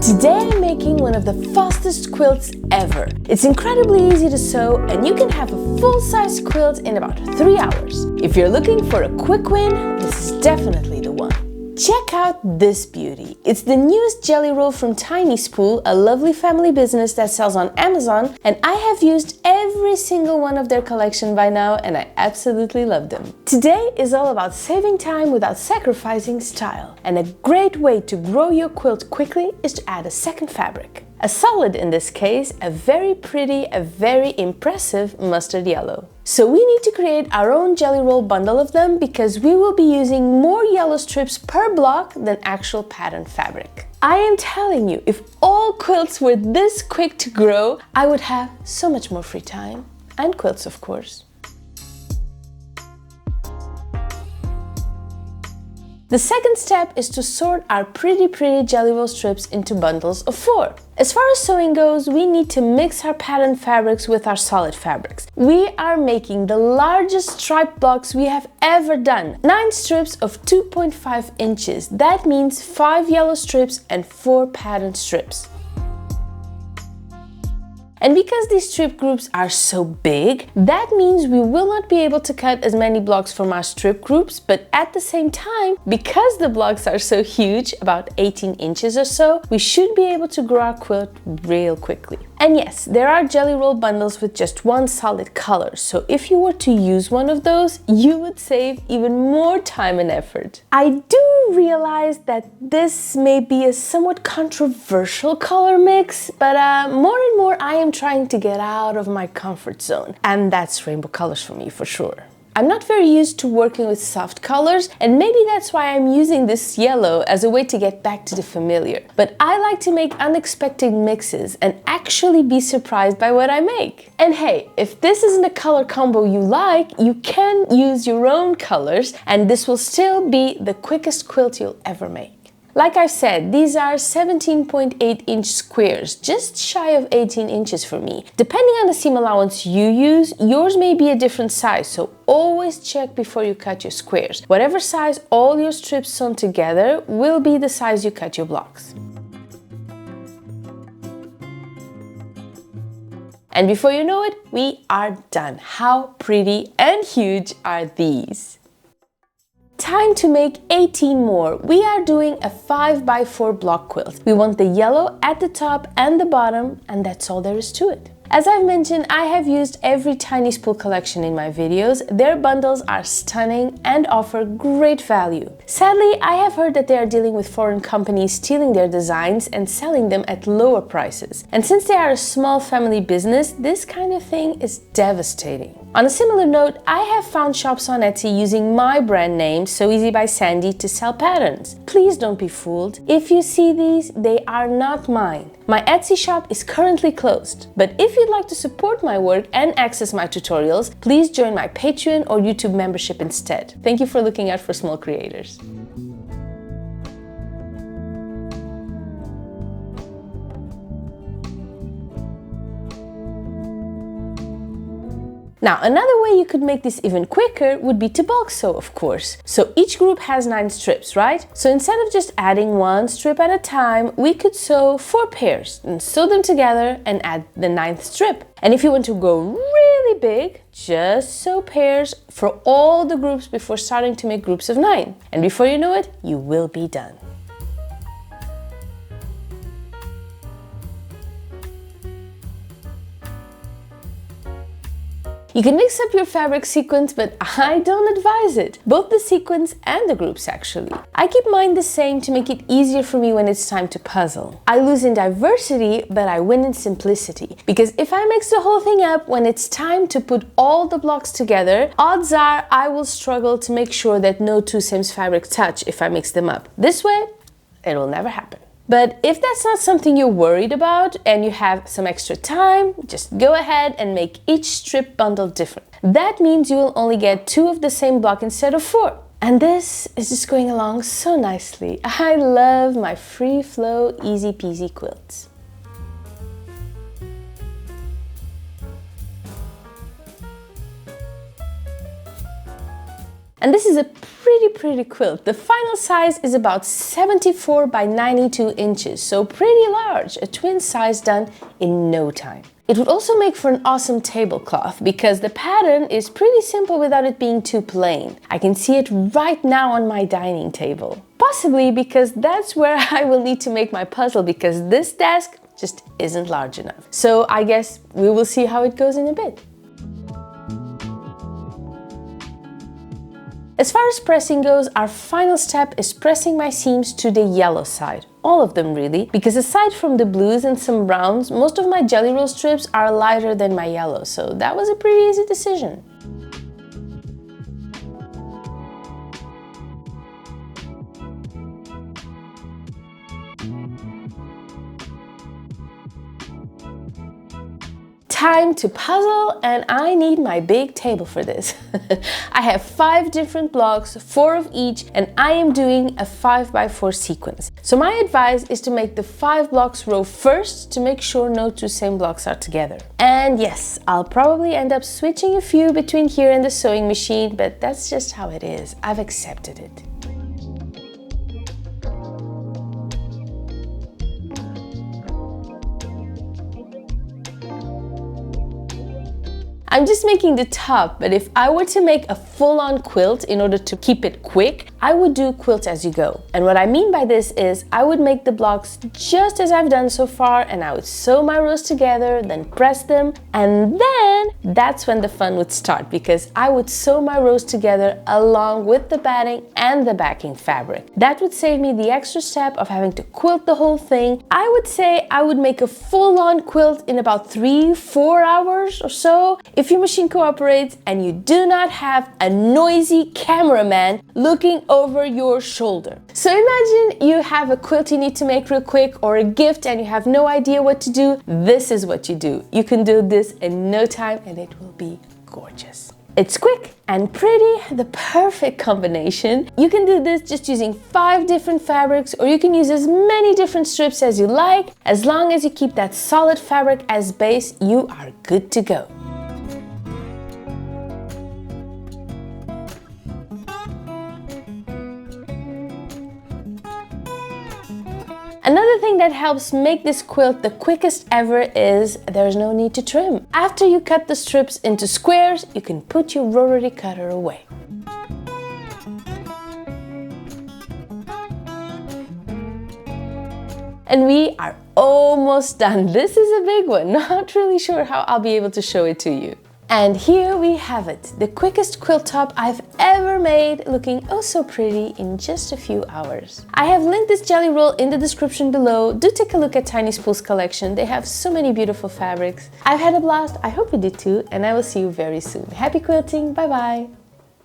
Today I'm making one of the fastest quilts ever. It's incredibly easy to sew and you can have a full-size quilt in about 3 hours. If you're looking for a quick win, this is definitely the one. Check out this beauty. It's the newest jelly roll from Tiny Spool, a lovely family business that sells on Amazon, and I have used every single one of their collection by now and I absolutely love them. Today is all about saving time without sacrificing style. And a great way to grow your quilt quickly is to add a second fabric. A solid in this case, a very pretty, a very impressive mustard yellow. So we need to create our own jelly roll bundle of them because we will be using more yellow strips per block than actual pattern fabric. I am telling you, if all quilts were this quick to grow, I would have so much more free time. And quilts, of course. The second step is to sort our pretty jelly roll strips into bundles of 4. As far as sewing goes, we need to mix our pattern fabrics with our solid fabrics. We are making the largest striped blocks we have ever done. 9 strips of 2.5 inches. That means 5 yellow strips and 4 pattern strips. And because these strip groups are so big, that means we will not be able to cut as many blocks from our strip groups, but at the same time, because the blocks are so huge, about 18 inches or so, we should be able to grow our quilt real quickly. And yes, there are jelly roll bundles with just one solid color, so if you were to use one of those, you would save even more time and effort. I do realize that this may be a somewhat controversial color mix, but more and more I am trying to get out of my comfort zone, and that's rainbow colors for me for sure. I'm not very used to working with soft colors, and maybe that's why I'm using this yellow as a way to get back to the familiar. But I like to make unexpected mixes and actually be surprised by what I make. And hey, if this isn't a color combo you like, you can use your own colors, and this will still be the quickest quilt you'll ever make. Like I've said, these are 17.8 inch squares, just shy of 18 inches for me. Depending on the seam allowance you use, yours may be a different size, so always check before you cut your squares. Whatever size all your strips sewn together will be the size you cut your blocks. And before you know it, we are done. How pretty and huge are these? Time to make 18 more. We are doing a 5x4 block quilt. We want the yellow at the top and the bottom, and that's all there is to it. As I've mentioned, I have used every Tiny Spool collection in my videos. Their bundles are stunning and offer great value. Sadly, I have heard that they are dealing with foreign companies stealing their designs and selling them at lower prices. And since they are a small family business, this kind of thing is devastating. On a similar note, I have found shops on Etsy using my brand name, So Easy by Sandy, to sell patterns. Please don't be fooled. If you see these, they are not mine. My Etsy shop is currently closed, but if you'd like to support my work and access my tutorials, please join my Patreon or YouTube membership instead. Thank you for looking out for small creators. Now, another way you could make this even quicker would be to bulk sew, of course. So each group has 9 strips, right? So instead of just adding 1 strip at a time, we could sew 4 pairs and sew them together and add the 9th strip. And if you want to go really big, just sew pairs for all the groups before starting to make groups of 9. And before you know it, you will be done. You can mix up your fabric sequence, but I don't advise it. Both the sequence and the groups, actually. I keep mine the same to make it easier for me when it's time to puzzle. I lose in diversity, but I win in simplicity. Because if I mix the whole thing up when it's time to put all the blocks together, odds are I will struggle to make sure that no two same fabrics touch if I mix them up. This way, it will never happen. But if that's not something you're worried about and you have some extra time, just go ahead and make each strip bundle different. That means you will only get 2 of the same block instead of 4. And this is just going along so nicely. I love my free flow, easy peasy quilts. And this is a pretty quilt. The final size is about 74 by 92 inches, so pretty large, a twin size done in no time. It would also make for an awesome tablecloth because the pattern is pretty simple without it being too plain. I can see it right now on my dining table. Possibly because that's where I will need to make my puzzle because this desk just isn't large enough. So I guess we will see how it goes in a bit. As far as pressing goes, our final step is pressing my seams to the yellow side. All of them really, because aside from the blues and some browns, most of my jelly roll strips are lighter than my yellow, so that was a pretty easy decision. Time to puzzle, and I need my big table for this. I have 5 different blocks, 4 of each, and I am doing a 5x4 sequence. So my advice is to make the 5 blocks row first to make sure no 2 same blocks are together. And yes, I'll probably end up switching a few between here and the sewing machine, but that's just how it is. I've accepted it. I'm just making the top, but if I were to make a full-on quilt in order to keep it quick, I would do quilt as you go. And what I mean by this is I would make the blocks just as I've done so far, and I would sew my rows together, then press them, and then that's when the fun would start, because I would sew my rows together along with the batting and the backing fabric. That would save me the extra step of having to quilt the whole thing. I would say I would make a full-on quilt in about 3-4 hours or so, if your machine cooperates and you do not have a noisy cameraman looking over your shoulder. So imagine you have a quilt you need to make real quick, or a gift and you have no idea what to do. This is what you do. You can do this in no time and it will be gorgeous. It's quick and pretty, the perfect combination. You can do this just using 5 different fabrics, or you can use as many different strips as you like. As long as you keep that solid fabric as base, you are good to go. Another thing that helps make this quilt the quickest ever is there's no need to trim. After you cut the strips into squares, you can put your rotary cutter away. And we are almost done. This is a big one. Not really sure how I'll be able to show it to you. And here we have it, the quickest quilt top I've ever made, looking oh so pretty in just a few hours. I have linked this jelly roll in the description below. Do take a look at Tiny Spool's collection. They have so many beautiful fabrics. I've had a blast, I hope you did too, and I will see you very soon. Happy quilting, bye bye!